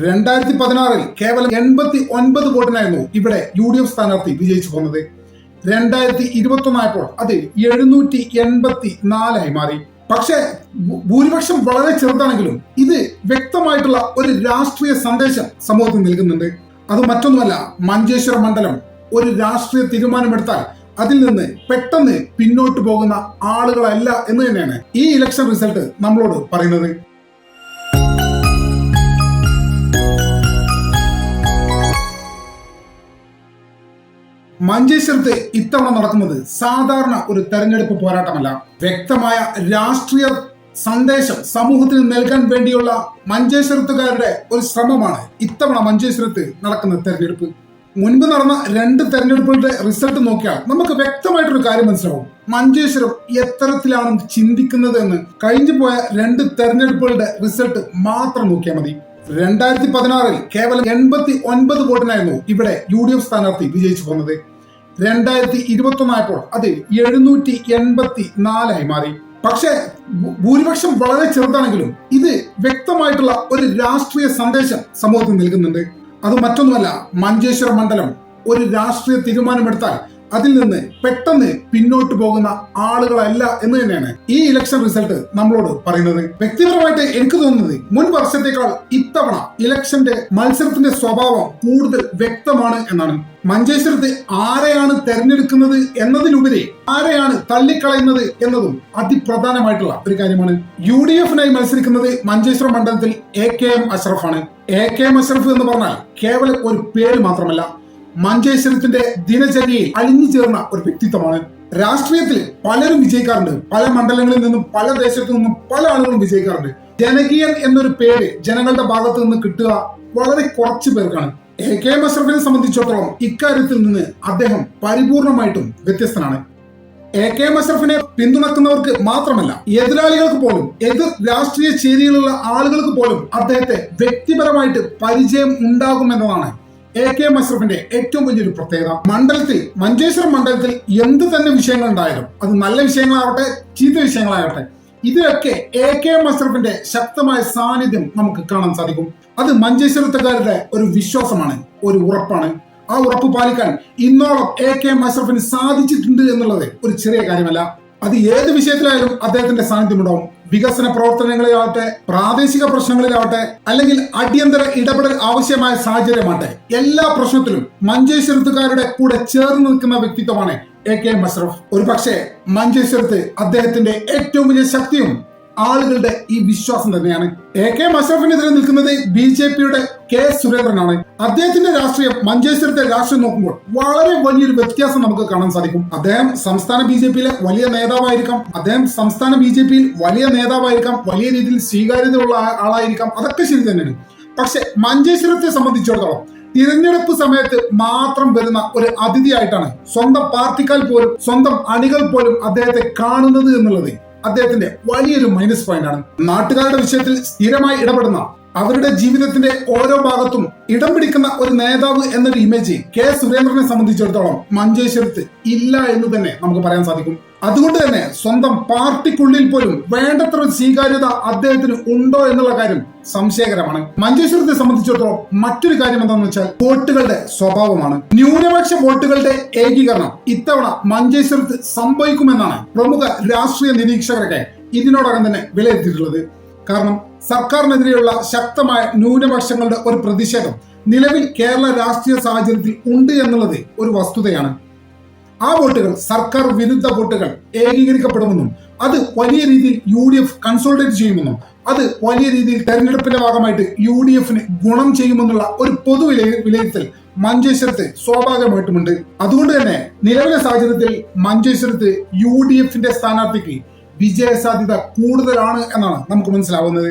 2016 കേവലം 89 വോട്ടിനായിരുന്നു ഇവിടെ UDF സ്ഥാനാർത്ഥി വിജയിച്ചു പോകുന്നത്. 2021 ആയപ്പോൾ അത് 784 മാറി. പക്ഷേ ഭൂരിപക്ഷം വളരെ ചെറുതാണെങ്കിലും ഇത് വ്യക്തമായിട്ടുള്ള ഒരു രാഷ്ട്രീയ സന്ദേശം സമൂഹത്തിന് നൽകുന്നുണ്ട്. അത് മറ്റൊന്നുമല്ല, മഞ്ചേശ്വരം മണ്ഡലം ഒരു രാഷ്ട്രീയ തീരുമാനമെടുത്താൽ അതിൽ നിന്ന് പെട്ടെന്ന് പിന്നോട്ട് പോകുന്ന ആളുകളല്ല എന്ന് തന്നെയാണ് ഈ ഇലക്ഷൻ റിസൾട്ട് നമ്മളോട് പറയുന്നത്. മഞ്ചേശ്വരത്ത് ഇത്തവണ നടക്കുന്നത് സാധാരണ ഒരു തെരഞ്ഞെടുപ്പ് പോരാട്ടമല്ല. വ്യക്തമായ രാഷ്ട്രീയ സന്ദേശം സമൂഹത്തിന് നൽകാൻ വേണ്ടിയുള്ള മഞ്ചേശ്വരത്തുകാരുടെ ഒരു ശ്രമമാണ് ഇത്തവണ മഞ്ചേശ്വരത്ത് നടക്കുന്ന തെരഞ്ഞെടുപ്പ്. മുൻപ് നടന്ന 2 തെരഞ്ഞെടുപ്പുകളുടെ റിസൾട്ട് നോക്കിയാൽ നമുക്ക് വ്യക്തമായിട്ടൊരു കാര്യം മനസ്സിലാവും. മഞ്ചേശ്വരം എത്തരത്തിലാണ് ചിന്തിക്കുന്നത് എന്ന് കഴിഞ്ഞു പോയ 2 തെരഞ്ഞെടുപ്പുകളുടെ റിസൾട്ട് മാത്രം നോക്കിയാൽ മതി. 2016 കേവലം 89 വോട്ടിനായിരുന്നു ഇവിടെ UDF സ്ഥാനാർത്ഥി വിജയിച്ചു പോകുന്നത്. 2021 ആയപ്പോൾ അത് 784 മാറി. പക്ഷേ ഭൂരിപക്ഷം വളരെ ചെറുതാണെങ്കിലും ഇത് വ്യക്തമായിട്ടുള്ള ഒരു രാഷ്ട്രീയ സന്ദേശം സമൂഹത്തിന് നൽകുന്നുണ്ട്. അത് മറ്റൊന്നുമല്ല, മഞ്ചേശ്വരം മണ്ഡലം ഒരു രാഷ്ട്രീയ തീരുമാനമെടുത്താൽ അതിൽ നിന്ന് പെട്ടെന്ന് പിന്നോട്ട് പോകുന്ന ആളുകളല്ല എന്ന് തന്നെയാണ് ഈ ഇലക്ഷൻ റിസൾട്ട് നമ്മളോട് പറയുന്നത്. വ്യക്തിപരമായിട്ട് എനിക്ക് തോന്നുന്നത് മുൻ വർഷത്തേക്കാൾ ഇത്തവണ ഇലക്ഷന്റെ മത്സരത്തിന്റെ സ്വഭാവം കൂടുതൽ വ്യക്തമാണ് എന്നാണ്. മഞ്ചേശ്വരത്ത് ആരെയാണ് തെരഞ്ഞെടുക്കുന്നത് എന്നതിലുപരി ആരെയാണ് തള്ളിക്കളയുന്നത് എന്നതും അതിപ്രധാനമായിട്ടുള്ള ഒരു കാര്യമാണ്. UDFനായി മത്സരിക്കുന്നത് മഞ്ചേശ്വരം മണ്ഡലത്തിൽ AKM അഷ്റഫാണ്. AKM അഷ്റഫ് എന്ന് പറഞ്ഞാൽ കേവലം ഒരു പേര് മാത്രമല്ല, മഞ്ചേശ്വരത്തിന്റെ ദിനചര്യയിൽ അലിഞ്ഞു ചേർന്ന ഒരു വ്യക്തിത്വമാണ്. രാഷ്ട്രീയത്തിൽ പലരും വിജയിക്കാറുണ്ട്. പല മണ്ഡലങ്ങളിൽ നിന്നും പല ദേശത്തു നിന്നും പല ആളുകളും വിജയിക്കാറുണ്ട്. ജനകീയൻ എന്നൊരു പേര് ജനങ്ങളുടെ ഭാഗത്ത് നിന്ന് കിട്ടുക വളരെ കുറച്ചു പേർക്കാണ്. AKM അഷ്റഫിനെ സംബന്ധിച്ചിടത്തോളം ഇക്കാര്യത്തിൽ നിന്ന് അദ്ദേഹം പരിപൂർണമായിട്ടും വ്യത്യസ്തനാണ്. AKM അഷ്റഫിനെ പിന്തുണക്കുന്നവർക്ക് മാത്രമല്ല, എതിരാളികൾക്ക് പോലും, എതിർ രാഷ്ട്രീയ ചേരിയിലുള്ള ആളുകൾക്ക് പോലും അദ്ദേഹത്തെ വ്യക്തിപരമായിട്ട് പരിചയം ഉണ്ടാകുമെന്നതാണ് AKM അഷ്റഫിന്റെ ഏറ്റവും വലിയൊരു പ്രത്യേകത. മഞ്ചേശ്വരം മണ്ഡലത്തിൽ എന്ത് തന്നെ വിഷയങ്ങൾ ഉണ്ടായാലും, അത് നല്ല വിഷയങ്ങളാവട്ടെ ചീത്ത വിഷയങ്ങളാകട്ടെ, ഇതിലൊക്കെ AKM അഷ്റഫിന്റെ ശക്തമായ സാന്നിധ്യം നമുക്ക് കാണാൻ സാധിക്കും. അത് മഞ്ചേശ്വരത്തുകാരുടെ ഒരു വിശ്വാസമാണ്, ഒരു ഉറപ്പാണ്. ആ ഉറപ്പ് പാലിക്കാൻ ഇന്നോളം AKM അഷ്റഫിന് സാധിച്ചിട്ടുണ്ട് എന്നുള്ളത് ഒരു ചെറിയ കാര്യമല്ല. അത് ഏത് വിഷയത്തിലായാലും അദ്ദേഹത്തിന്റെ സാന്നിധ്യം ഉണ്ടാവും. വികസന പ്രവർത്തനങ്ങളിലാവട്ടെ, പ്രാദേശിക പ്രശ്നങ്ങളിലാവട്ടെ, അല്ലെങ്കിൽ അടിയന്തര ഇടപെടൽ ആവശ്യമായ സാഹചര്യമാവട്ടെ, എല്ലാ പ്രശ്നത്തിലും മഞ്ചേശ്വരത്തുകാരുടെ കൂടെ ചേർന്ന് നിൽക്കുന്ന വ്യക്തിത്വമാണ് AKM അഷ്റഫ്. ഒരു പക്ഷേ മഞ്ചേശ്വരത്ത് അദ്ദേഹത്തിന്റെ ഏറ്റവും വലിയ ശക്തിയും ആളുകളുടെ ഈ വിശ്വാസം തന്നെയാണ്. AKM അഷ്റഫിനെതിരെ നിൽക്കുന്നത് BJPയുടെ K സുരേന്ദ്രനാണ്. അദ്ദേഹത്തിന്റെ രാഷ്ട്രീയം മഞ്ചേശ്വരത്തെ രാഷ്ട്രീയം നോക്കുമ്പോൾ വളരെ വലിയൊരു വ്യത്യാസം നമുക്ക് കാണാൻ സാധിക്കും. അദ്ദേഹം സംസ്ഥാന BJPയിലെ വലിയ നേതാവായിരിക്കാം, വലിയ രീതിയിൽ സ്വീകാര്യതയുള്ള ആളായിരിക്കാം, അതൊക്കെ ശരി തന്നെയാണ്. പക്ഷെ മഞ്ചേശ്വരത്തെ സംബന്ധിച്ചിടത്തോളം തിരഞ്ഞെടുപ്പ് സമയത്ത് മാത്രം വരുന്ന ഒരു അതിഥിയായിട്ടാണ് സ്വന്തം പാർട്ടിക്കാർ പോലും, സ്വന്തം അണികൾ പോലും അദ്ദേഹത്തെ കാണുന്നത് എന്നുള്ളത് അദ്ദേഹത്തിന്റെ വലിയൊരു മൈനസ് പോയിന്റ് ആണ്. നാട്ടുകാരുടെ വിഷയത്തിൽ സ്ഥിരമായി ഇടപെടുന്ന, അവരുടെ ജീവിതത്തിന്റെ ഓരോ ഭാഗത്തും ഇടം പിടിക്കുന്ന ഒരു നേതാവ് എന്നൊരു ഇമേജ് K സുരേന്ദ്രനെ സംബന്ധിച്ചിടത്തോളം മഞ്ചേശ്വരത്ത് ഇല്ല എന്ന് തന്നെ നമുക്ക് പറയാൻ സാധിക്കും. അതുകൊണ്ട് തന്നെ സ്വന്തം പാർട്ടിക്കുള്ളിൽ പോലും വേണ്ടത്ര സ്വീകാര്യത അദ്ദേഹത്തിന് ഉണ്ടോ എന്നുള്ള കാര്യം സംശയകരമാണ്. മഞ്ചേശ്വരത്തെ സംബന്ധിച്ചിടത്തോളം മറ്റൊരു കാര്യം എന്താണെന്ന് വെച്ചാൽ വോട്ടുകളുടെ സ്വഭാവമാണ്. ന്യൂനപക്ഷ വോട്ടുകളുടെ ഏകീകരണം ഇത്തവണ മഞ്ചേശ്വരത്ത് സംഭവിക്കുമെന്നാണ് പ്രമുഖ രാഷ്ട്രീയ നിരീക്ഷകരൊക്കെ ഇതിനോടകം തന്നെ വിലയിരുത്തിയിട്ടുള്ളത്. കാരണം സർക്കാരിനെതിരെയുള്ള ശക്തമായ ന്യൂനപക്ഷങ്ങളുടെ ഒരു പ്രതിഷേധം നിലവിൽ കേരള രാഷ്ട്രീയ സാഹചര്യത്തിൽ ഉണ്ട് എന്നുള്ളത് ഒരു വസ്തുതയാണ്. ആ വോട്ടുകൾ, സർക്കാർ വിരുദ്ധ വോട്ടുകൾ ഏകീകരിക്കപ്പെടുമെന്നും അത് വലിയ രീതിയിൽ UDF കൺസോളിഡേറ്റ് ചെയ്യുമെന്നും അത് വലിയ രീതിയിൽ തെരഞ്ഞെടുപ്പിന്റെ ഭാഗമായിട്ട് UDFന് ഗുണം ചെയ്യുമെന്നുള്ള ഒരു പൊതു വിലയിരുത്തൽ മഞ്ചേശ്വരത്ത് സ്വാഭാവികമായിട്ടുമുണ്ട്. അതുകൊണ്ട് തന്നെ നിലവിലെ സാഹചര്യത്തിൽ മഞ്ചേശ്വരത്ത് UDFന്റെ സ്ഥാനാർത്ഥിക്ക് വിജയ സാധ്യത കൂടുതലാണ് എന്നാണ് നമുക്ക് മനസ്സിലാവുന്നത്.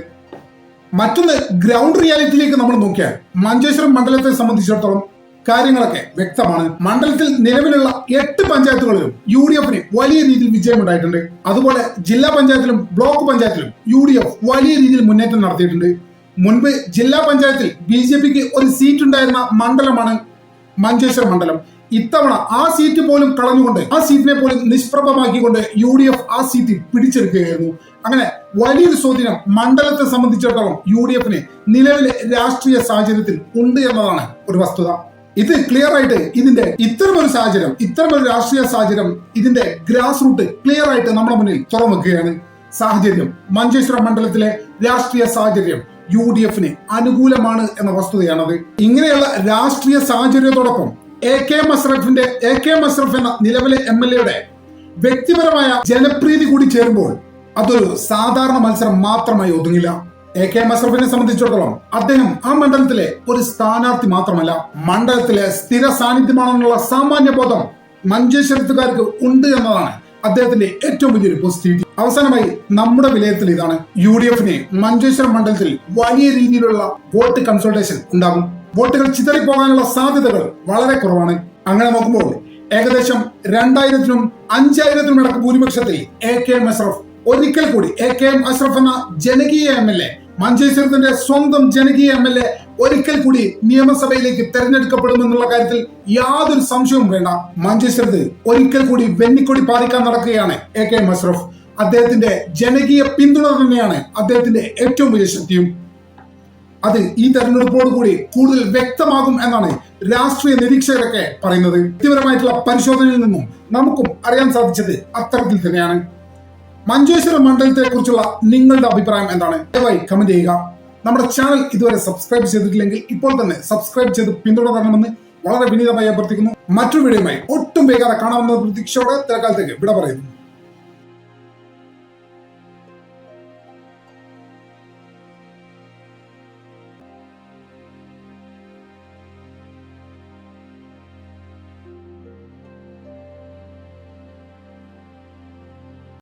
മറ്റൊന്ന്, ഗ്രൗണ്ട് റിയാലിറ്റിയിലേക്ക് നമ്മൾ നോക്കിയാൽ മഞ്ചേശ്വരം മണ്ഡലത്തെ സംബന്ധിച്ചിടത്തോളം കാര്യങ്ങളൊക്കെ വ്യക്തമാണ്. മണ്ഡലത്തിൽ നിലവിലുള്ള 8 പഞ്ചായത്തുകളിലും UDFന് വലിയ രീതിയിൽ വിജയമുണ്ടായിട്ടുണ്ട്. അതുപോലെ ജില്ലാ പഞ്ചായത്തിലും ബ്ലോക്ക് പഞ്ചായത്തിലും UDF വലിയ രീതിയിൽ മുന്നേറ്റം നടത്തിയിട്ടുണ്ട്. മുൻപ് ജില്ലാ പഞ്ചായത്തിൽ BJPക്ക് ഒരു സീറ്റ് ഉണ്ടായിരുന്ന മണ്ഡലമാണ് മഞ്ചേശ്വരം മണ്ഡലം. ഇത്തവണ ആ സീറ്റ് പോലും കളഞ്ഞുകൊണ്ട് ആ സീറ്റിനെ പോലും നിഷ്പ്രഭമാക്കിക്കൊണ്ട് UDF ആ സീറ്റ് പിടിച്ചെടുക്കുകയായിരുന്നു. അങ്ങനെ വലിയൊരു സ്വാധീനം മണ്ഡലത്തെ സംബന്ധിച്ചിടത്തോളം UDFന് നിലവിലെ രാഷ്ട്രീയ സാഹചര്യത്തിൽ ഉണ്ട് എന്നതാണ് ഒരു വസ്തുത. ഇത് ക്ലിയർ ആയിട്ട് ഇതിന്റെ ഇത്തരമൊരു രാഷ്ട്രീയ സാഹചര്യം ഇതിന്റെ ഗ്രാസ് റൂട്ട് ക്ലിയർ ആയിട്ട് നമ്മുടെ മുന്നിൽ തുറന്നുവെക്കുകയാണ്. സാഹചര്യം മഞ്ചേശ്വരം മണ്ഡലത്തിലെ രാഷ്ട്രീയ സാഹചര്യം UDFന് അനുകൂലമാണ് എന്ന വസ്തുതയാണത്. ഇങ്ങനെയുള്ള രാഷ്ട്രീയ സാഹചര്യത്തോടൊപ്പം AK മസ്റഫ് എന്ന നിലവിലെ MLA വ്യക്തിപരമായ ജനപ്രീതി കൂടി ചേരുമ്പോൾ അതൊരു സാധാരണ മത്സരം മാത്രമായി ഒതുങ്ങില്ല. AK മസ്റഫിനെ സംബന്ധിച്ചിടത്തോളം അദ്ദേഹം ആ മണ്ഡലത്തിലെ ഒരു സ്ഥാനാർത്ഥി മാത്രമല്ല, മണ്ഡലത്തിലെ സ്ഥിര സാന്നിധ്യമാണെന്നുള്ള സാമാന്യ ബോധം മഞ്ചേശ്വരത്തുകാർക്ക് ഉണ്ട് എന്നതാണ് അദ്ദേഹത്തിന്റെ ഏറ്റവും വലിയൊരു പോസിറ്റിവിറ്റി. അവസാനമായി നമ്മുടെ വിലയിരുത്തൽ ഇതാണ്: UDFന് മഞ്ചേശ്വരം മണ്ഡലത്തിൽ വലിയ രീതിയിലുള്ള വോട്ട് കൺസൾട്ടേഷൻ ഉണ്ടാകും. വോട്ടുകൾ ചിതറിപ്പോകാനുള്ള സാധ്യതകൾ വളരെ കുറവാണ്. അങ്ങനെ നോക്കുമ്പോൾ ഏകദേശം 2000-നും 5000-നും ഇടക്ക് ഭൂരിപക്ഷത്തിൽ AK മസ്റഫ് ഒരിക്കൽ കൂടി എന്ന ജനകീയ MLA, മഞ്ചേശ്വരത്തിന്റെ സ്വന്തം ജനകീയ MLA ഒരിക്കൽ കൂടി നിയമസഭയിലേക്ക് തെരഞ്ഞെടുക്കപ്പെടുമെന്നുള്ള കാര്യത്തിൽ യാതൊരു സംശയവും വേണ്ട. മഞ്ചേശ്വരത്ത് ഒരിക്കൽ കൂടി വെന്നിക്കൊടി പാറിക്കാൻ നടക്കുകയാണ് AK മസ്റഫ്. അദ്ദേഹത്തിന്റെ ജനകീയ പിന്തുണ തന്നെയാണ് അദ്ദേഹത്തിന്റെ ഏറ്റവും വലിയ ശക്തിയും. അത് ഈ തെരഞ്ഞെടുപ്പോട് കൂടി കൂടുതൽ വ്യക്തമാകും എന്നാണ് രാഷ്ട്രീയ നിരീക്ഷകരൊക്കെ പറയുന്നത്. വ്യക്തിപരമായിട്ടുള്ള പരിശോധനയിൽ നിന്നും നമുക്കും അറിയാൻ സാധിച്ചത് അത്തരത്തിൽ തന്നെയാണ്. മഞ്ചേശ്വരം മണ്ഡലത്തെ കുറിച്ചുള്ള നിങ്ങളുടെ അഭിപ്രായം എന്താണ്? ദയവായി കമന്റ് ചെയ്യുക. നമ്മുടെ ചാനൽ ഇതുവരെ സബ്സ്ക്രൈബ് ചെയ്തിട്ടില്ലെങ്കിൽ ഇപ്പോൾ തന്നെ സബ്സ്ക്രൈബ് ചെയ്ത് പിന്തുണ തരണമെന്ന് വളരെ വിനീതമായി അഭ്യർത്ഥിക്കുന്നു. മറ്റൊരു വീഡിയോയുമായി ഒട്ടും വേഗം കാണാവുന്ന പ്രതീക്ഷയോടെ തൽക്കാലത്തേക്ക് വിട പറയുന്നു.